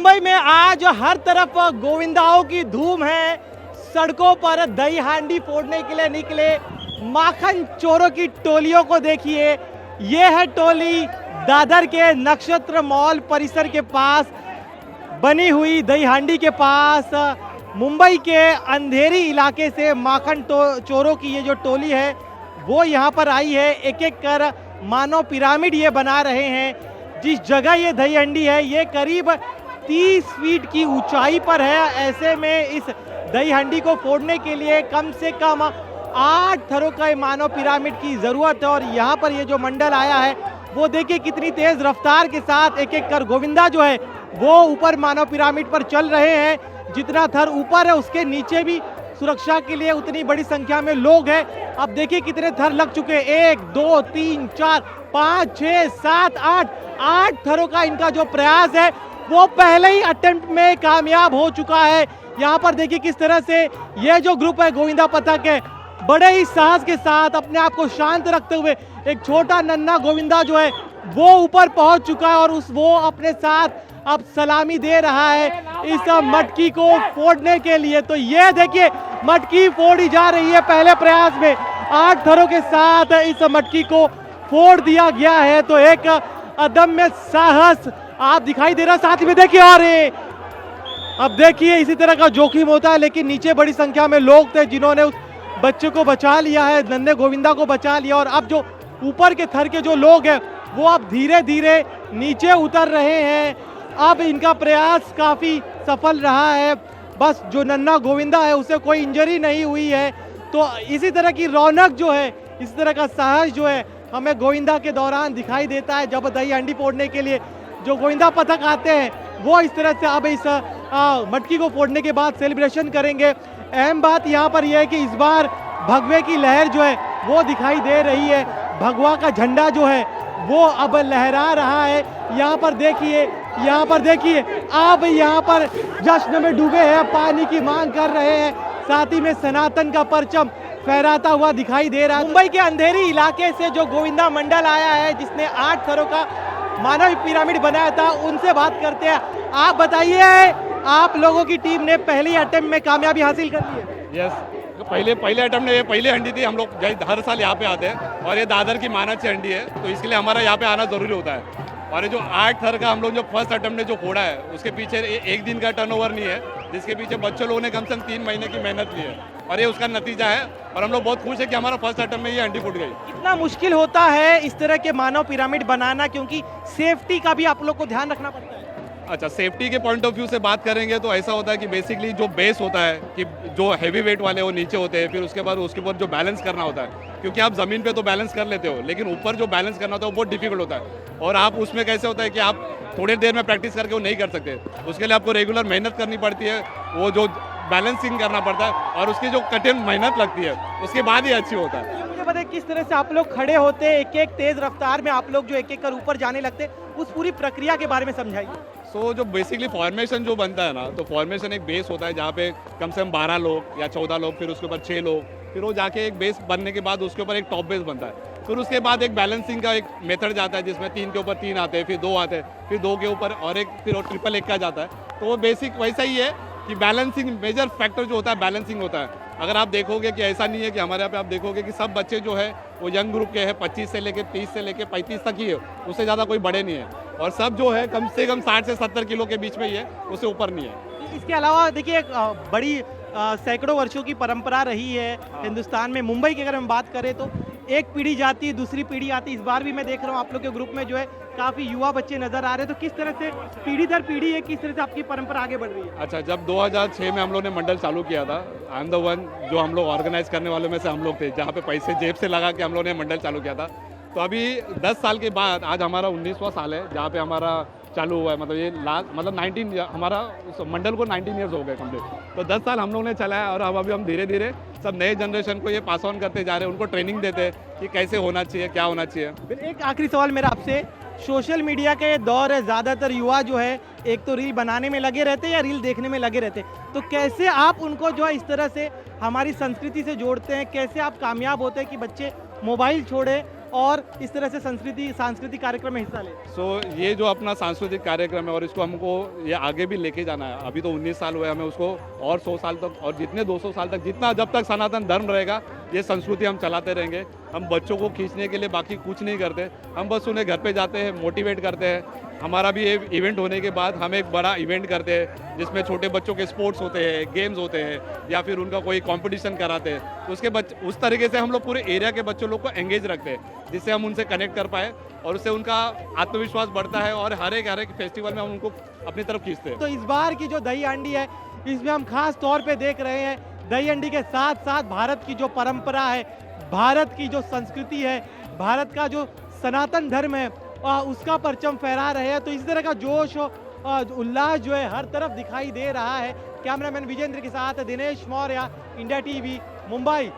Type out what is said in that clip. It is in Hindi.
मुंबई में आज हर तरफ गोविंदाओं की धूम है। सड़कों पर दही हांडी फोड़ने के लिए निकले माखन चोरों की टोलियों को देखिए। ये है टोली दादर के नक्षत्र मॉल परिसर के पास बनी हुई दही हांडी के पास। मुंबई के अंधेरी इलाके से माखन चोरों की ये जो टोली है वो यहाँ पर आई है। एक एक कर मानव पिरामिड ये बना रहे हैं। जिस जगह ये दही हांडी है ये करीब 30 फीट की ऊंचाई पर है। ऐसे में इस दही हांडी को फोड़ने के लिए कम से कम 8 थरों का मानव पिरामिड की ज़रूरत है। और यहाँ पर ये जो मंडल आया है वो देखिए कितनी तेज़ रफ्तार के साथ एक एक कर गोविंदा जो है वो ऊपर मानव पिरामिड पर चल रहे हैं। जितना थर ऊपर है उसके नीचे भी सुरक्षा के लिए उतनी बड़ी संख्या में लोग हैं। अब देखिए कितने थर लग चुके हैं, 1 2 3 4 5 6 7 8 थरों का इनका जो प्रयास है वो पहले ही अटेम्प्ट में कामयाब हो चुका है। यहाँ पर देखिए किस तरह से ये जो ग्रुप है गोविंदा पथक है बड़े ही साहस के साथ अपने आप को शांत रखते हुए एक छोटा नन्हा गोविंदा जो है वो ऊपर पहुंच चुका है और वो अपने साथ अब सलामी दे रहा है इस मटकी को फोड़ने के लिए। तो ये देखिए मटकी फोड़ी जा रही है। पहले प्रयास में 8 थरों के साथ इस मटकी को फोड़ दिया गया है। तो एक अदम्य साहस आप दिखाई दे रहा साथ में देखिए। और अब देखिए इसी तरह का जोखिम होता है लेकिन नीचे बड़ी संख्या में लोग थे जिन्होंने उस बच्चे को बचा लिया है, नन्हे गोविंदा को बचा लिया। और अब जो ऊपर के थर के जो लोग हैं वो अब धीरे धीरे नीचे उतर रहे हैं। अब इनका प्रयास काफ़ी सफल रहा है। बस जो नन्हा गोविंदा है उसे कोई इंजरी नहीं हुई है। तो इसी तरह की रौनक जो है, इस तरह का साहस जो है हमें गोविंदा के दौरान दिखाई देता है। जब दही हांडी फोड़ने के लिए जो गोविंदा पथक आते हैं वो इस तरह से अब इस मटकी को फोड़ने के बाद सेलिब्रेशन करेंगे। अहम बात यहाँ पर यह है कि इस बार भगवे की लहर जो है वो दिखाई दे रही है। भगवा का झंडा जो है वो अब लहरा रहा है। यहाँ पर देखिए अब यहाँ पर जश्न में डूबे हैं, पानी की मांग कर रहे हैं। साथ ही में सनातन का परचम फहराता हुआ दिखाई दे रहा है। मुंबई के अंधेरी इलाके से जो गोविंदा मंडल आया है जिसने 8 थरों का मानव पिरामिड बनाया था उनसे बात करते हैं। आप बताइए आप लोगों की टीम ने पहले अटेम्प्ट में कामयाबी हासिल कर ली है? यस, पहले अटेम्प्ट में ये पहली हंडी थी। हम लोग हर साल यहाँ पे आते हैं और ये दादर की मानव से हंडी है तो इसके लिए हमारा यहाँ पे आना ज़रूरी होता है। और ये जो 8 थर का हम लोग जो फर्स्ट अटेम्प्ट ने जो फोड़ा है उसके पीछे एक दिन का टर्नओवर नहीं है, जिसके पीछे बच्चों लोगों ने कम से कम 3 महीने की मेहनत ली है और ये उसका नतीजा है। और हम लोग बहुत खुश है कि हमारा फर्स्ट अटेम्प्ट में ये हंडी फूट गई। कितना मुश्किल होता है इस तरह के मानव पिरामिड बनाना, क्योंकि सेफ्टी का भी आप लोग को ध्यान रखना पड़ता है? अच्छा, सेफ्टी के पॉइंट ऑफ व्यू से बात करेंगे तो ऐसा होता है कि बेसिकली जो बेस होता है कि जो हैवी वेट वाले वो नीचे होते हैं, फिर उसके बाद उसके ऊपर जो बैलेंस करना होता है, क्योंकि आप ज़मीन पे तो बैलेंस कर लेते हो लेकिन ऊपर जो बैलेंस करना होता है वो बहुत डिफिकल्ट होता है। और आप उसमें कैसे होता है कि आप थोड़ी देर में प्रैक्टिस करके वो नहीं कर सकते, उसके लिए आपको रेगुलर मेहनत करनी पड़ती है। वो जो बैलेंसिंग करना पड़ता है और उसकी जो कठिन मेहनत लगती है उसके बाद ही अच्छी होता है। मुझे पता है किस तरह से आप लोग खड़े होते हैं, एक एक तेज रफ्तार में आप लोग जो एक एक कर ऊपर जाने लगते हैं, उस पूरी प्रक्रिया के बारे में समझाइए। सो जो बेसिकली फॉर्मेशन जो बनता है ना, तो फॉर्मेशन एक बेस होता है जहाँ पे कम से कम 12 लोग या 14 लोग, फिर उसके ऊपर 6 लोग, फिर वो जाके एक बेस बनने के बाद उसके ऊपर एक टॉप बेस बनता है। फिर उसके बाद एक बैलेंसिंग का एक मेथड जाता है जिसमें 3 के ऊपर 3 आते हैं, फिर 2 आते हैं, फिर 2 के ऊपर और एक, फिर ट्रिपल एक का जाता है। तो वो बेसिक वैसा ही है कि बैलेंसिंग मेजर फैक्टर जो होता है बैलेंसिंग होता है। अगर आप देखोगे कि ऐसा नहीं है कि हमारे यहाँ पे आप देखोगे कि सब बच्चे जो है वो यंग ग्रुप के हैं, 25 से लेके 30 से लेके 35 तक ही है, उससे ज़्यादा कोई बड़े नहीं है। और सब जो है कम से कम 60 से 70 किलो के बीच में ही है, उससे ऊपर नहीं है। इसके अलावा देखिए एक बड़ी सैकड़ों वर्षों की परंपरा रही है हिंदुस्तान में। मुंबई की अगर हम बात करें तो एक पीढ़ी जाती है दूसरी पीढ़ी आती है। इस बार भी मैं देख रहा हूँ आप लोग के ग्रुप में जो है काफ़ी युवा बच्चे नजर आ रहे हैं। तो किस तरह से पीढ़ी दर पीढ़ी है, किस तरह से आपकी परंपरा आगे बढ़ रही है? अच्छा, जब 2006 में हम लोग ने मंडल चालू किया था, आई एम द वन जो हम लोग ऑर्गेनाइज करने वालों में से हम लोग थे, जहाँ पे पैसे जेब से लगा के हम लोग ने मंडल चालू किया था। तो अभी 10 साल के बाद आज हमारा 19वां साल है जहाँ पे हमारा चालू हुआ है। मतलब ये मतलब 19 हमारा मंडल को 19 ईयर्स हो गए कंप्लीट। तो 10 साल हम लोग ने चलाया और अब अभी हम धीरे धीरे सब नए जनरेशन को ये पास ऑन करते जा रहे हैं, उनको ट्रेनिंग देते हैं कि कैसे होना चाहिए, क्या होना चाहिए। एक आखिरी सवाल मेरा आपसे, सोशल मीडिया का ये दौर है, ज़्यादातर युवा जो है एक तो रील बनाने में लगे रहते हैं या रील देखने में लगे रहते हैं, तो कैसे आप उनको जो है इस तरह से हमारी संस्कृति से जोड़ते हैं, कैसे आप कामयाब होते हैं कि बच्चे मोबाइल छोड़े और इस तरह से सांस्कृतिक कार्यक्रम में हिस्सा लें। ये जो अपना सांस्कृतिक कार्यक्रम है और इसको हमको ये आगे भी लेके जाना है। अभी तो 19 साल हुए हमें, उसको और 100 साल तक और जितने 200 साल तक, जितना जब तक सनातन धर्म रहेगा ये संस्कृति हम चलाते रहेंगे। हम बच्चों को खींचने के लिए बाकी कुछ नहीं करते, हम बस उन्हें घर पे जाते हैं, मोटिवेट करते हैं। हमारा भी ये इवेंट होने के बाद हम एक बड़ा इवेंट करते हैं जिसमें छोटे बच्चों के स्पोर्ट्स होते हैं, गेम्स होते हैं या फिर उनका कोई कंपटीशन कराते हैं। तो उस तरीके से हम लोग पूरे एरिया के बच्चों लोग को एंगेज रखते हैं जिससे हम उनसे कनेक्ट कर पाए और उससे उनका आत्मविश्वास बढ़ता है और हर एक फेस्टिवल में हम उनको अपनी तरफ खींचते हैं। तो इस बार की जो दही हांडी है इसमें हम खास तौर पे देख रहे हैं दही हांडी के साथ साथ भारत की जो परंपरा है, भारत की जो संस्कृति है, भारत का जो सनातन धर्म है उसका परचम फहरा रहे हैं। तो इस तरह का जोश और उल्लास जो है हर तरफ दिखाई दे रहा है। कैमरामैन विजेंद्र के साथ दिनेश मौर्य, इंडिया टीवी, मुंबई।